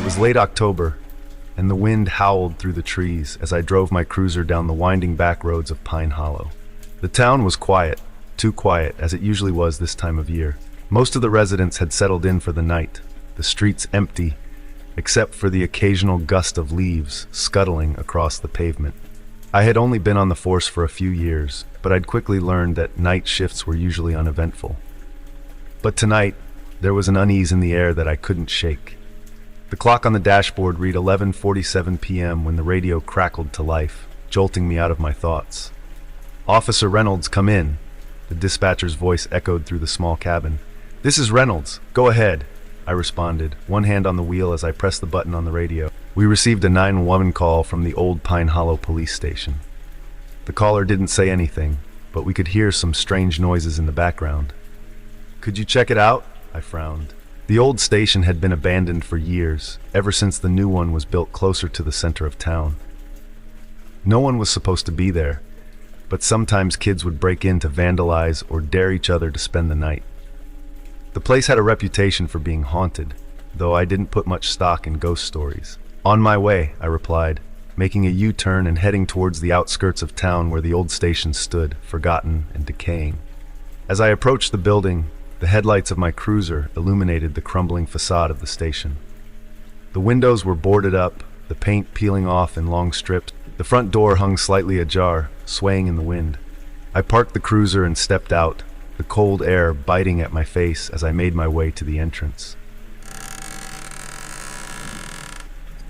was late October, and the wind howled through the trees as I drove my cruiser down the winding back roads of Pine Hollow. The town was quiet, too quiet as it usually was this time of year. Most of the residents had settled in for the night, the streets empty, except for the occasional gust of leaves scuttling across the pavement. I had only been on the force for a few years, but I'd quickly learned that night shifts were usually uneventful. But tonight, there was an unease in the air that I couldn't shake. The clock on the dashboard read 11:47 p.m. when the radio crackled to life, jolting me out of my thoughts. "Officer Reynolds, come in," the dispatcher's voice echoed through the small cabin. "This is Reynolds. Go ahead," I responded, one hand on the wheel as I pressed the button on the radio. We received a 911 call from the old Pine Hollow police station. The caller didn't say anything, but we could hear some strange noises in the background. "Could you check it out?" I frowned. The old station had been abandoned for years, ever since the new one was built closer to the center of town. No one was supposed to be there, but sometimes kids would break in to vandalize or dare each other to spend the night. The place had a reputation for being haunted, though I didn't put much stock in ghost stories. "On my way," I replied, making a U-turn and heading towards the outskirts of town where the old station stood, forgotten and decaying. As I approached the building, the headlights of my cruiser illuminated the crumbling facade of the station. The windows were boarded up, the paint peeling off in long strips. The front door hung slightly ajar, swaying in the wind. I parked the cruiser and stepped out, the cold air biting at my face as I made my way to the entrance.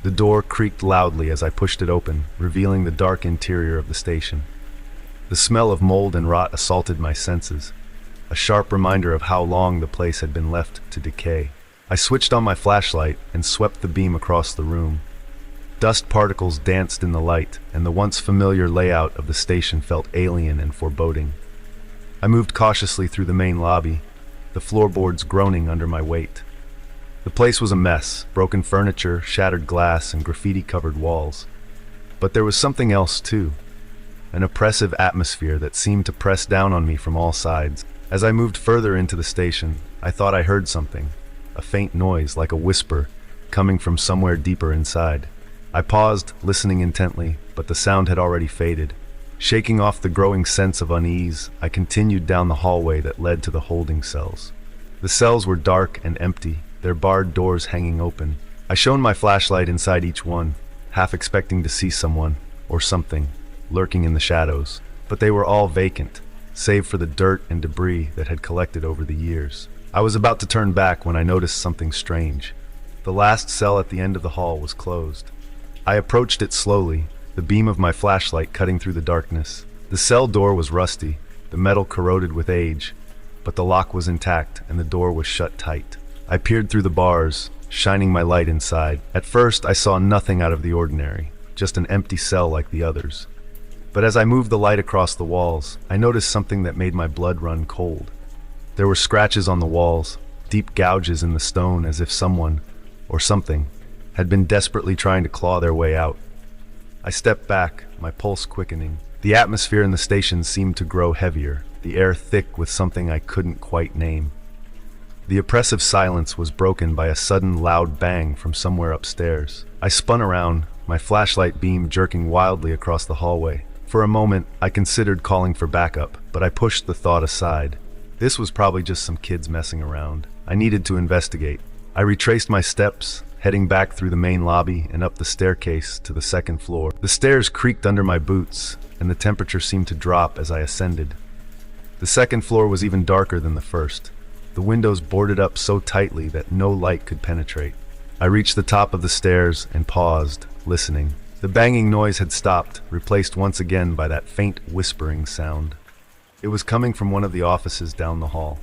The door creaked loudly as I pushed it open, revealing the dark interior of the station. The smell of mold and rot assaulted my senses, a sharp reminder of how long the place had been left to decay. I switched on my flashlight and swept the beam across the room. Dust particles danced in the light, and the once familiar layout of the station felt alien and foreboding. I moved cautiously through the main lobby, the floorboards groaning under my weight. The place was a mess, broken furniture, shattered glass, and graffiti-covered walls. But there was something else too, an oppressive atmosphere that seemed to press down on me from all sides. As I moved further into the station, I thought I heard something, a faint noise like a whisper, coming from somewhere deeper inside. I paused, listening intently, but the sound had already faded. Shaking off the growing sense of unease, I continued down the hallway that led to the holding cells. The cells were dark and empty, their barred doors hanging open. I shone my flashlight inside each one, half expecting to see someone, or something, lurking in the shadows. But they were all vacant, save for the dirt and debris that had collected over the years. I was about to turn back when I noticed something strange. The last cell at the end of the hall was closed. I approached it slowly, the beam of my flashlight cutting through the darkness. The cell door was rusty, the metal corroded with age, but the lock was intact and the door was shut tight. I peered through the bars, shining my light inside. At first, I saw nothing out of the ordinary, just an empty cell like the others. But as I moved the light across the walls, I noticed something that made my blood run cold. There were scratches on the walls, deep gouges in the stone as if someone, or something, had been desperately trying to claw their way out. I stepped back, my pulse quickening. The atmosphere in the station seemed to grow heavier, the air thick with something I couldn't quite name. The oppressive silence was broken by a sudden loud bang from somewhere upstairs. I spun around, my flashlight beam jerking wildly across the hallway. For a moment, I considered calling for backup, but I pushed the thought aside. This was probably just some kids messing around. I needed to investigate. I retraced my steps, heading back through the main lobby and up the staircase to the second floor. The stairs creaked under my boots, and the temperature seemed to drop as I ascended. The second floor was even darker than the first, the windows boarded up so tightly that no light could penetrate. I reached the top of the stairs and paused, listening. The banging noise had stopped, replaced once again by that faint whispering sound. It was coming from one of the offices down the hall.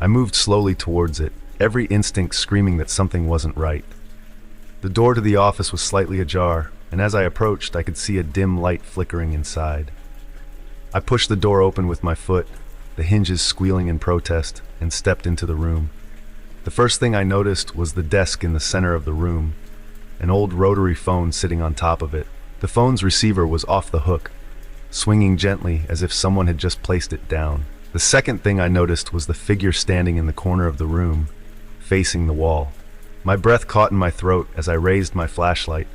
I moved slowly towards it, every instinct screaming that something wasn't right. The door to the office was slightly ajar, and as I approached, I could see a dim light flickering inside. I pushed the door open with my foot, the hinges squealing in protest, and stepped into the room. The first thing I noticed was the desk in the center of the room, an old rotary phone sitting on top of it. The phone's receiver was off the hook, swinging gently as if someone had just placed it down. The second thing I noticed was the figure standing in the corner of the room, facing the wall. My breath caught in my throat as I raised my flashlight,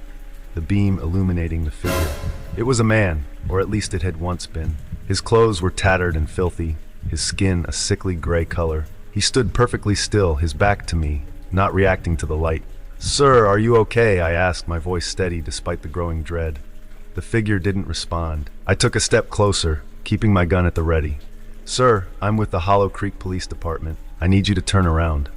the beam illuminating the figure. It was a man, or at least it had once been. His clothes were tattered and filthy, his skin a sickly gray color. He stood perfectly still, his back to me, not reacting to the light. "Sir, are you okay?" I asked, my voice steady despite the growing dread. The figure didn't respond. I took a step closer, keeping my gun at the ready. "Sir, I'm with the Hollow Creek Police Department. I need you to turn around."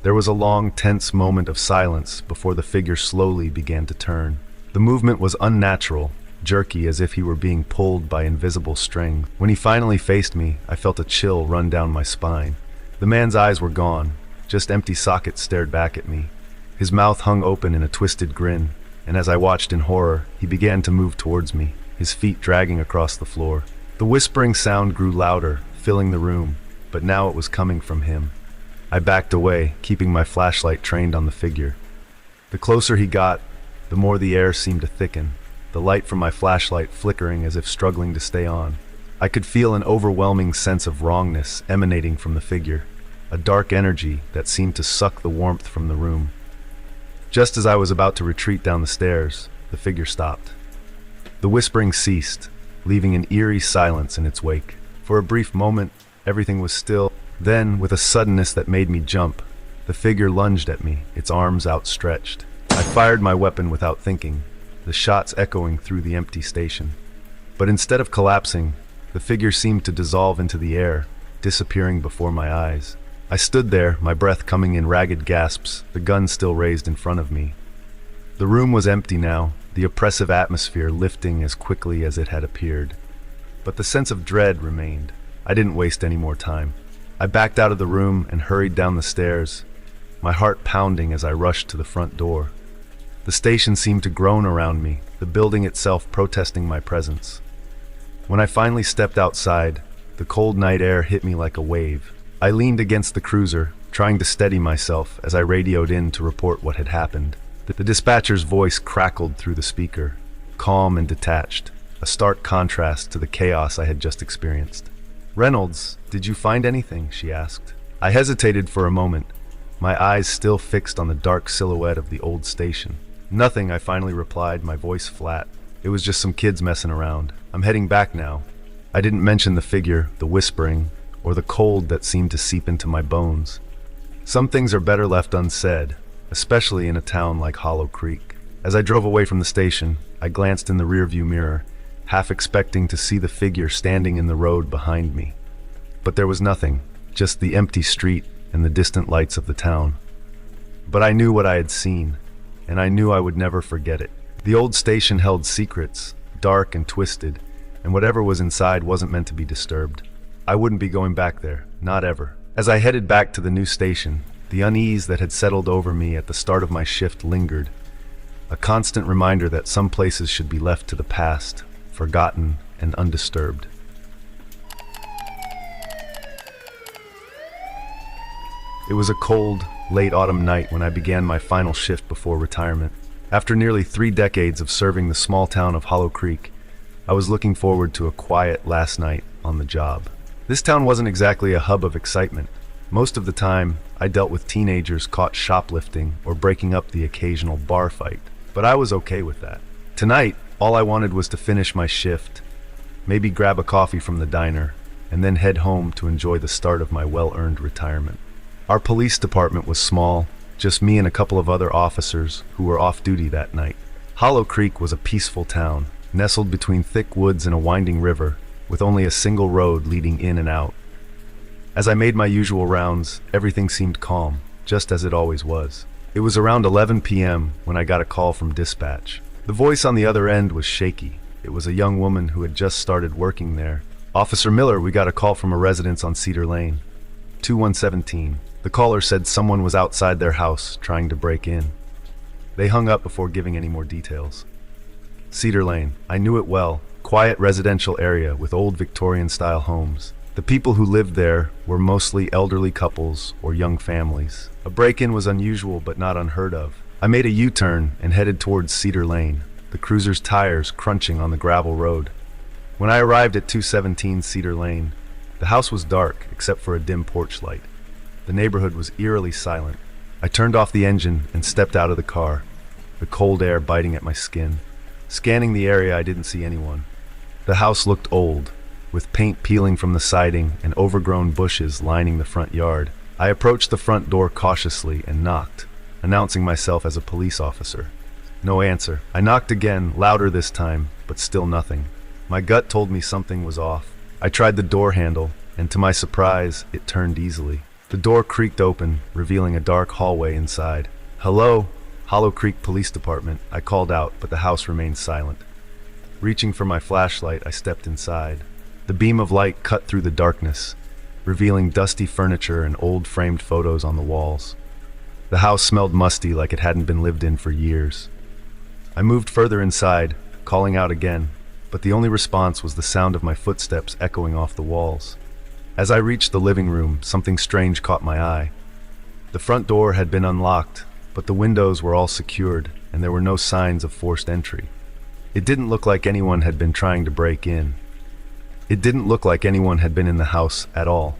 There was a long, tense moment of silence before the figure slowly began to turn. The movement was unnatural, jerky, as if he were being pulled by invisible string. When he finally faced me, I felt a chill run down my spine. The man's eyes were gone, just empty sockets stared back at me. His mouth hung open in a twisted grin, and as I watched in horror, he began to move towards me, his feet dragging across the floor. The whispering sound grew louder, filling the room, but now it was coming from him. I backed away, keeping my flashlight trained on the figure. The closer he got, the more the air seemed to thicken, the light from my flashlight flickering as if struggling to stay on. I could feel an overwhelming sense of wrongness emanating from the figure, a dark energy that seemed to suck the warmth from the room. Just as I was about to retreat down the stairs, the figure stopped. The whispering ceased, leaving an eerie silence in its wake. For a brief moment, everything was still. Then, with a suddenness that made me jump, the figure lunged at me, its arms outstretched. I fired my weapon without thinking, the shots echoing through the empty station. But instead of collapsing, the figure seemed to dissolve into the air, disappearing before my eyes. I stood there, my breath coming in ragged gasps, the gun still raised in front of me. The room was empty now, the oppressive atmosphere lifting as quickly as it had appeared. But the sense of dread remained. I didn't waste any more time. I backed out of the room and hurried down the stairs, my heart pounding as I rushed to the front door. The station seemed to groan around me, the building itself protesting my presence. When I finally stepped outside, the cold night air hit me like a wave. I leaned against the cruiser, trying to steady myself as I radioed in to report what had happened. The dispatcher's voice crackled through the speaker, calm and detached, a stark contrast to the chaos I had just experienced. "Reynolds, did you find anything?" she asked. I hesitated for a moment, my eyes still fixed on the dark silhouette of the old station. "Nothing," I finally replied, my voice flat. "It was just some kids messing around. I'm heading back now." I didn't mention the figure, the whispering, or the cold that seemed to seep into my bones. Some things are better left unsaid, especially in a town like Hollow Creek. As I drove away from the station, I glanced in the rearview mirror, half expecting to see the figure standing in the road behind me. But there was nothing, just the empty street and the distant lights of the town. But I knew what I had seen, and I knew I would never forget it. The old station held secrets, dark and twisted, and whatever was inside wasn't meant to be disturbed. I wouldn't be going back there, not ever. As I headed back to the new station, the unease that had settled over me at the start of my shift lingered, a constant reminder that some places should be left to the past, forgotten and undisturbed. It was a cold, late autumn night when I began my final shift before retirement. After nearly 3 decades of serving the small town of Hollow Creek, I was looking forward to a quiet last night on the job. This town wasn't exactly a hub of excitement. Most of the time, I dealt with teenagers caught shoplifting or breaking up the occasional bar fight, but I was okay with that. Tonight, all I wanted was to finish my shift, maybe grab a coffee from the diner, and then head home to enjoy the start of my well-earned retirement. Our police department was small, just me and a couple of other officers who were off duty that night. Hollow Creek was a peaceful town, nestled between thick woods and a winding river, with only a single road leading in and out. As I made my usual rounds, everything seemed calm, just as it always was. It was around 11 p.m. when I got a call from dispatch. The voice on the other end was shaky. It was a young woman who had just started working there. "Officer Miller, we got a call from a residence on Cedar Lane. 2117. The caller said someone was outside their house trying to break in." They hung up before giving any more details. Cedar Lane. I knew it well. Quiet residential area with old Victorian-style homes. The people who lived there were mostly elderly couples or young families. A break-in was unusual but not unheard of. I made a U-turn and headed towards Cedar Lane, the cruiser's tires crunching on the gravel road. When I arrived at 217 Cedar Lane, the house was dark except for a dim porch light. The neighborhood was eerily silent. I turned off the engine and stepped out of the car, the cold air biting at my skin. Scanning the area, I didn't see anyone. The house looked old, with paint peeling from the siding and overgrown bushes lining the front yard. I approached the front door cautiously and knocked, announcing myself as a police officer. No answer. I knocked again, louder this time, but still nothing. My gut told me something was off. I tried the door handle, and to my surprise, it turned easily. The door creaked open, revealing a dark hallway inside. "Hello, Hollow Creek Police Department," I called out, but the house remained silent. Reaching for my flashlight, I stepped inside. The beam of light cut through the darkness, revealing dusty furniture and old framed photos on the walls. The house smelled musty, like it hadn't been lived in for years. I moved further inside, calling out again, but the only response was the sound of my footsteps echoing off the walls. As I reached the living room, something strange caught my eye. The front door had been unlocked, but the windows were all secured, and there were no signs of forced entry. It didn't look like anyone had been trying to break in. It didn't look like anyone had been in the house at all.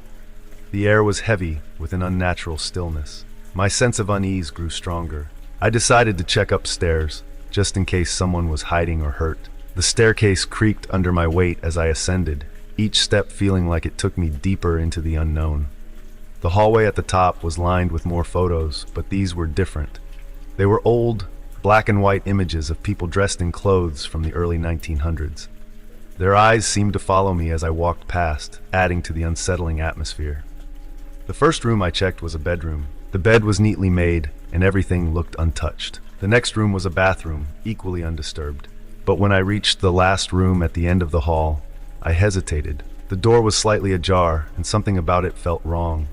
The air was heavy, with an unnatural stillness. My sense of unease grew stronger. I decided to check upstairs, just in case someone was hiding or hurt. The staircase creaked under my weight as I ascended, each step feeling like it took me deeper into the unknown. The hallway at the top was lined with more photos, but these were different. They were old, black and white images of people dressed in clothes from the early 1900s. Their eyes seemed to follow me as I walked past, adding to the unsettling atmosphere. The first room I checked was a bedroom. The bed was neatly made, and everything looked untouched. The next room was a bathroom, equally undisturbed. But when I reached the last room at the end of the hall, I hesitated. The door was slightly ajar, and something about it felt wrong.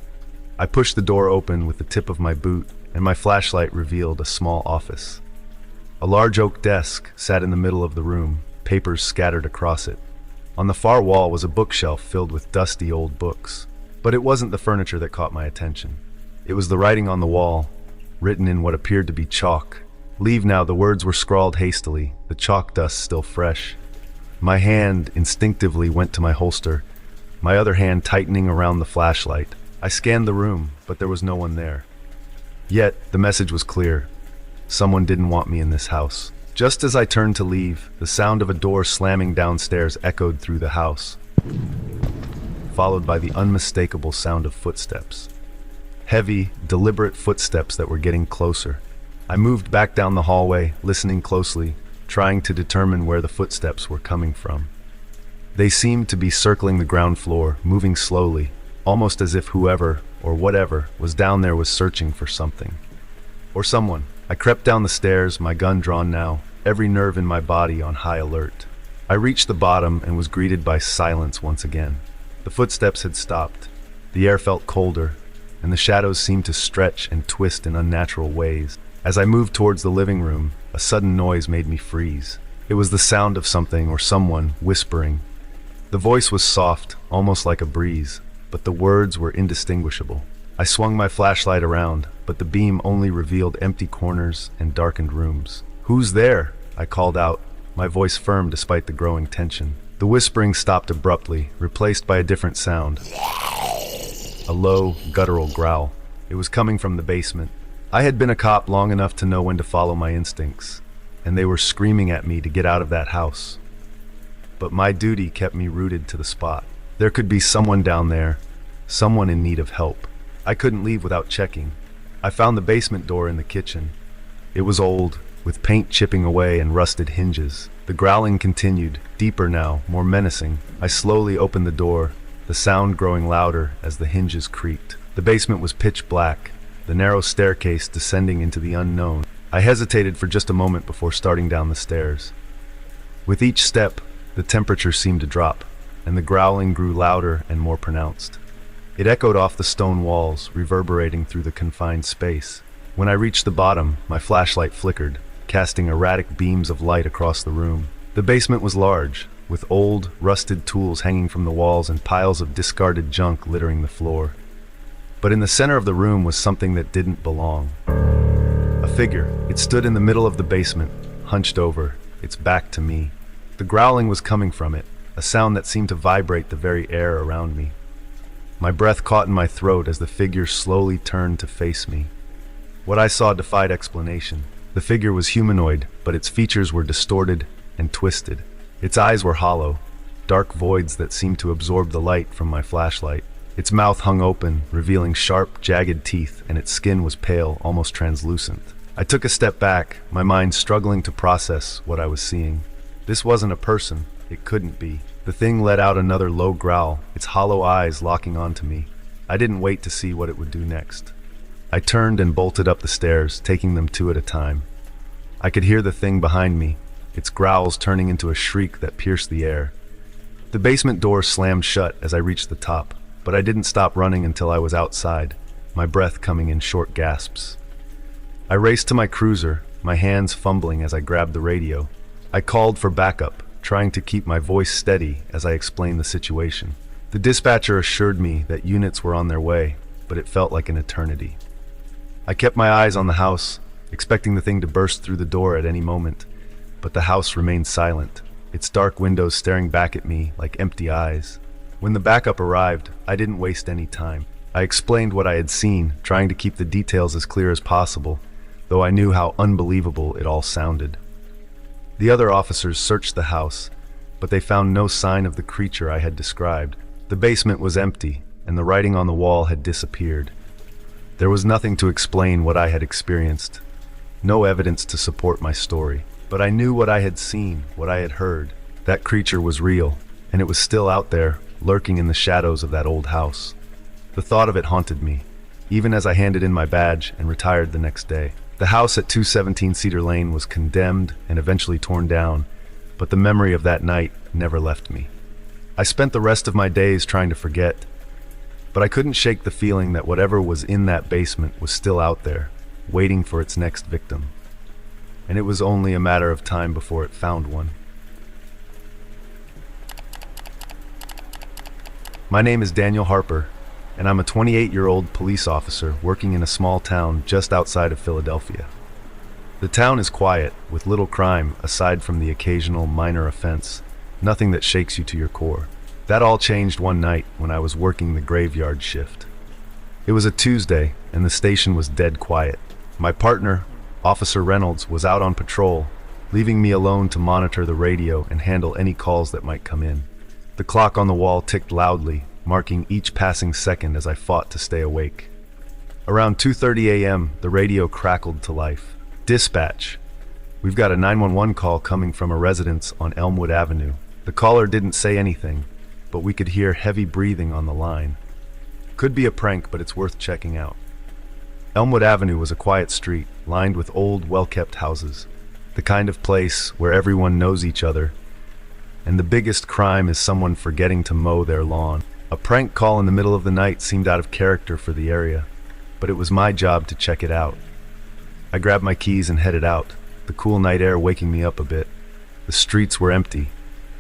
I pushed the door open with the tip of my boot, and my flashlight revealed a small office. A large oak desk sat in the middle of the room, papers scattered across it. On the far wall was a bookshelf filled with dusty old books. But it wasn't the furniture that caught my attention. It was the writing on the wall, written in what appeared to be chalk. "Leave now," the words were scrawled hastily, the chalk dust still fresh. My hand instinctively went to my holster, my other hand tightening around the flashlight. I scanned the room, but there was no one there. Yet, the message was clear. Someone didn't want me in this house. Just as I turned to leave, the sound of a door slamming downstairs echoed through the house, followed by the unmistakable sound of footsteps. Heavy, deliberate footsteps that were getting closer. I moved back down the hallway, listening closely, trying to determine where the footsteps were coming from. They seemed to be circling the ground floor, moving slowly, almost as if whoever, or whatever, was down there was searching for something. Or someone. I crept down the stairs, my gun drawn now, every nerve in my body on high alert. I reached the bottom and was greeted by silence once again. The footsteps had stopped. The air felt colder, and the shadows seemed to stretch and twist in unnatural ways. As I moved towards the living room, a sudden noise made me freeze. It was the sound of something or someone whispering. The voice was soft, almost like a breeze, but the words were indistinguishable. I swung my flashlight around, but the beam only revealed empty corners and darkened rooms. "Who's there?" I called out, my voice firm despite the growing tension. The whispering stopped abruptly, replaced by a different sound. A low, guttural growl. It was coming from the basement. I had been a cop long enough to know when to follow my instincts, and they were screaming at me to get out of that house. But my duty kept me rooted to the spot. There could be someone down there, someone in need of help. I couldn't leave without checking. I found the basement door in the kitchen. It was old, with paint chipping away and rusted hinges. The growling continued, deeper now, more menacing. I slowly opened the door, the sound growing louder as the hinges creaked. The basement was pitch black, the narrow staircase descending into the unknown. I hesitated for just a moment before starting down the stairs. With each step, the temperature seemed to drop, and the growling grew louder and more pronounced. It echoed off the stone walls, reverberating through the confined space. When I reached the bottom, my flashlight flickered, casting erratic beams of light across the room. The basement was large, with old, rusted tools hanging from the walls and piles of discarded junk littering the floor. But in the center of the room was something that didn't belong. A figure. It stood in the middle of the basement, hunched over, its back to me. The growling was coming from it, a sound that seemed to vibrate the very air around me. My breath caught in my throat as the figure slowly turned to face me. What I saw defied explanation. The figure was humanoid, but its features were distorted and twisted. Its eyes were hollow, dark voids that seemed to absorb the light from my flashlight. Its mouth hung open, revealing sharp, jagged teeth, and its skin was pale, almost translucent. I took a step back, my mind struggling to process what I was seeing. This wasn't a person. It couldn't be. The thing let out another low growl, its hollow eyes locking onto me. I didn't wait to see what it would do next. I turned and bolted up the stairs, taking them two at a time. I could hear the thing behind me, its growls turning into a shriek that pierced the air. The basement door slammed shut as I reached the top, but I didn't stop running until I was outside, my breath coming in short gasps. I raced to my cruiser, my hands fumbling as I grabbed the radio. I called for backup, trying to keep my voice steady as I explained the situation. The dispatcher assured me that units were on their way, but it felt like an eternity. I kept my eyes on the house, expecting the thing to burst through the door at any moment, but the house remained silent, its dark windows staring back at me like empty eyes. When the backup arrived, I didn't waste any time. I explained what I had seen, trying to keep the details as clear as possible, though I knew how unbelievable it all sounded. The other officers searched the house, but they found no sign of the creature I had described. The basement was empty, and the writing on the wall had disappeared. There was nothing to explain what I had experienced, no evidence to support my story. But I knew what I had seen, what I had heard. That creature was real, and it was still out there, lurking in the shadows of that old house. The thought of it haunted me, even as I handed in my badge and retired the next day. The house at 217 Cedar Lane was condemned and eventually torn down, but the memory of that night never left me. I spent the rest of my days trying to forget, but I couldn't shake the feeling that whatever was in that basement was still out there, waiting for its next victim. And it was only a matter of time before it found one. My name is Daniel Harper, and I'm a 28-year-old police officer working in a small town just outside of Philadelphia. The town is quiet, with little crime aside from the occasional minor offense, nothing that shakes you to your core. That all changed one night when I was working the graveyard shift. It was a Tuesday, and the station was dead quiet. My partner, Officer Reynolds, was out on patrol, leaving me alone to monitor the radio and handle any calls that might come in. The clock on the wall ticked loudly, marking each passing second as I fought to stay awake. Around 2:30 a.m., the radio crackled to life. Dispatch. We've got a 911 call coming from a residence on Elmwood Avenue. The caller didn't say anything, but we could hear heavy breathing on the line. Could be a prank, but it's worth checking out. Elmwood Avenue was a quiet street, lined with old, well-kept houses. The kind of place where everyone knows each other, and the biggest crime is someone forgetting to mow their lawn. A prank call in the middle of the night seemed out of character for the area, but it was my job to check it out. I grabbed my keys and headed out, the cool night air waking me up a bit. The streets were empty,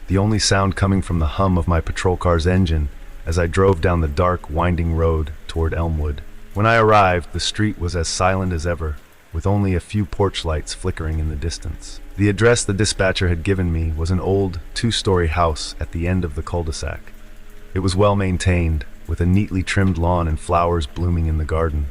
the only sound coming from the hum of my patrol car's engine as I drove down the dark, winding road toward Elmwood. When I arrived, the street was as silent as ever, with only a few porch lights flickering in the distance. The address the dispatcher had given me was an old, two-story house at the end of the cul-de-sac. It was well maintained, with a neatly trimmed lawn and flowers blooming in the garden.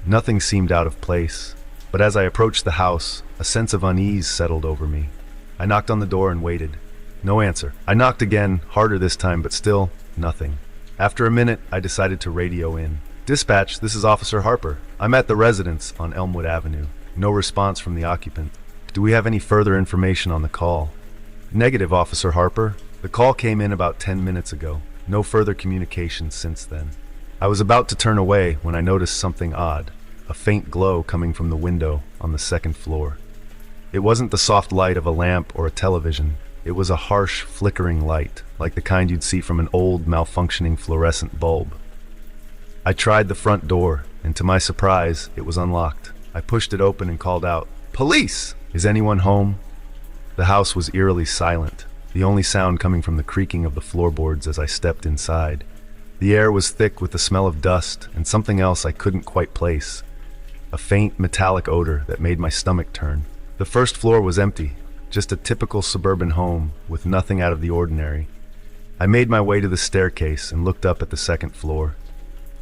Nothing seemed out of place, but as I approached the house, a sense of unease settled over me. I knocked on the door and waited. No answer. I knocked again, harder this time, but still, nothing. After a minute, I decided to radio in. Dispatch, this is Officer Harper. I'm at the residence on Elmwood Avenue. No response from the occupant. Do we have any further information on the call? Negative, Officer Harper. The call came in about 10 minutes ago. No further communication since then. I was about to turn away when I noticed something odd, a faint glow coming from the window on the second floor. It wasn't the soft light of a lamp or a television. It was a harsh, flickering light, like the kind you'd see from an old, malfunctioning fluorescent bulb. I tried the front door, and to my surprise, it was unlocked. I pushed it open and called out, "Police! Is anyone home?" The house was eerily silent, the only sound coming from the creaking of the floorboards as I stepped inside. The air was thick with the smell of dust and something else I couldn't quite place, a faint metallic odor that made my stomach turn. The first floor was empty, just a typical suburban home with nothing out of the ordinary. I made my way to the staircase and looked up at the second floor.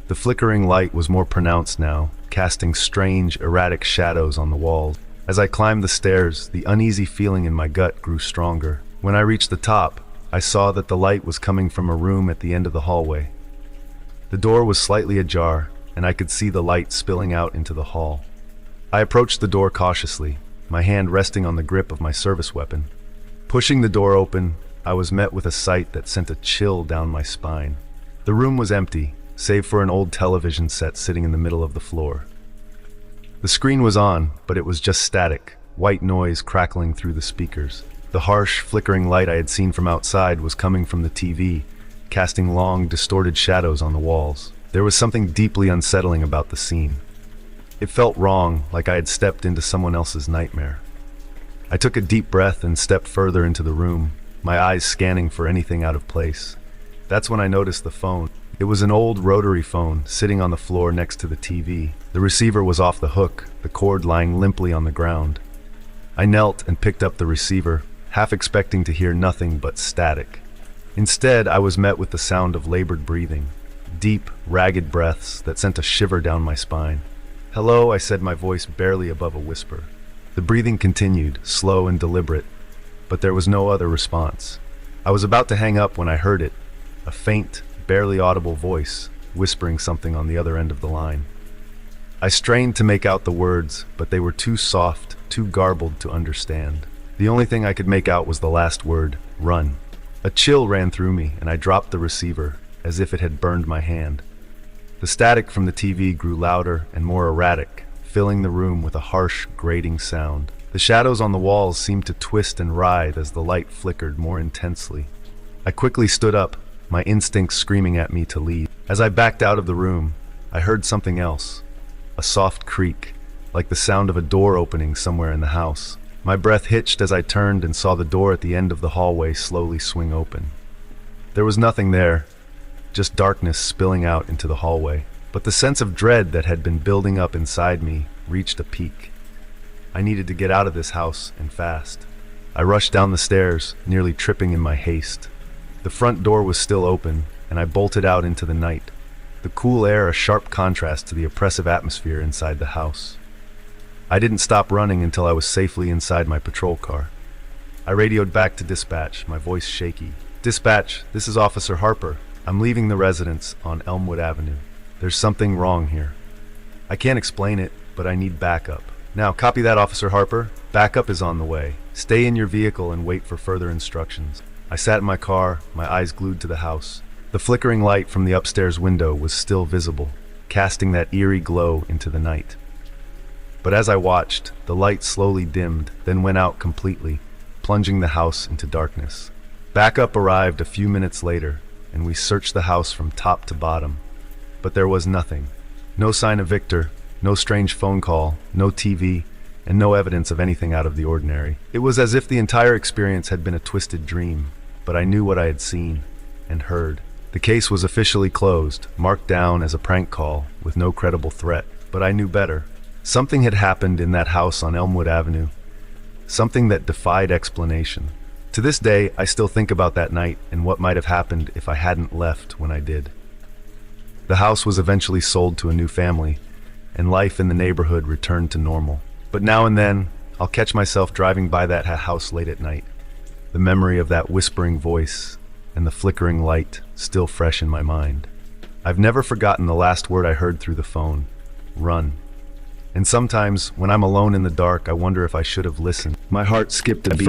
The flickering light was more pronounced now, casting strange, erratic shadows on the walls. As I climbed the stairs, the uneasy feeling in my gut grew stronger. When I reached the top, I saw that the light was coming from a room at the end of the hallway. The door was slightly ajar, and I could see the light spilling out into the hall. I approached the door cautiously, my hand resting on the grip of my service weapon. Pushing the door open, I was met with a sight that sent a chill down my spine. The room was empty, save for an old television set sitting in the middle of the floor. The screen was on, but it was just static, white noise crackling through the speakers. The harsh, flickering light I had seen from outside was coming from the TV, casting long, distorted shadows on the walls. There was something deeply unsettling about the scene. It felt wrong, like I had stepped into someone else's nightmare. I took a deep breath and stepped further into the room, my eyes scanning for anything out of place. That's when I noticed the phone. It was an old rotary phone sitting on the floor next to the TV. The receiver was off the hook, the cord lying limply on the ground. I knelt and picked up the receiver, half expecting to hear nothing but static. Instead, I was met with the sound of labored breathing, deep, ragged breaths that sent a shiver down my spine. "Hello," I said, my voice barely above a whisper. The breathing continued, slow and deliberate, but there was no other response. I was about to hang up when I heard it, a faint, barely audible voice, whispering something on the other end of the line. I strained to make out the words, but they were too soft, too garbled to understand. The only thing I could make out was the last word, "run." A chill ran through me, and I dropped the receiver, as if it had burned my hand. The static from the TV grew louder and more erratic, filling the room with a harsh, grating sound. The shadows on the walls seemed to twist and writhe as the light flickered more intensely. I quickly stood up, my instincts screaming at me to leave. As I backed out of the room, I heard something else, a soft creak, like the sound of a door opening somewhere in the house. My breath hitched as I turned and saw the door at the end of the hallway slowly swing open. There was nothing there, just darkness spilling out into the hallway. But the sense of dread that had been building up inside me reached a peak. I needed to get out of this house, and fast. I rushed down the stairs, nearly tripping in my haste. The front door was still open, and I bolted out into the night, the cool air a sharp contrast to the oppressive atmosphere inside the house. I didn't stop running until I was safely inside my patrol car. I radioed back to dispatch, my voice shaky. "Dispatch, this is Officer Harper. I'm leaving the residence on Elmwood Avenue. There's something wrong here. I can't explain it, but I need backup." "Now, copy that, Officer Harper. Backup is on the way. Stay in your vehicle and wait for further instructions." I sat in my car, my eyes glued to the house. The flickering light from the upstairs window was still visible, casting that eerie glow into the night. But as I watched, the light slowly dimmed, then went out completely, plunging the house into darkness. Backup arrived a few minutes later, and we searched the house from top to bottom. But there was nothing. No sign of Victor, no strange phone call, no TV, and no evidence of anything out of the ordinary. It was as if the entire experience had been a twisted dream, but I knew what I had seen and heard. The case was officially closed, marked down as a prank call with no credible threat. But I knew better. Something had happened in that house on Elmwood Avenue, something that defied explanation. To this day, I still think about that night and what might have happened if I hadn't left when I did. The house was eventually sold to a new family, and life in the neighborhood returned to normal. But now and then, I'll catch myself driving by that house late at night, the memory of that whispering voice and the flickering light still fresh in my mind. I've never forgotten the last word I heard through the phone, "run." And sometimes, when I'm alone in the dark, I wonder if I should have listened. My heart skipped a beat.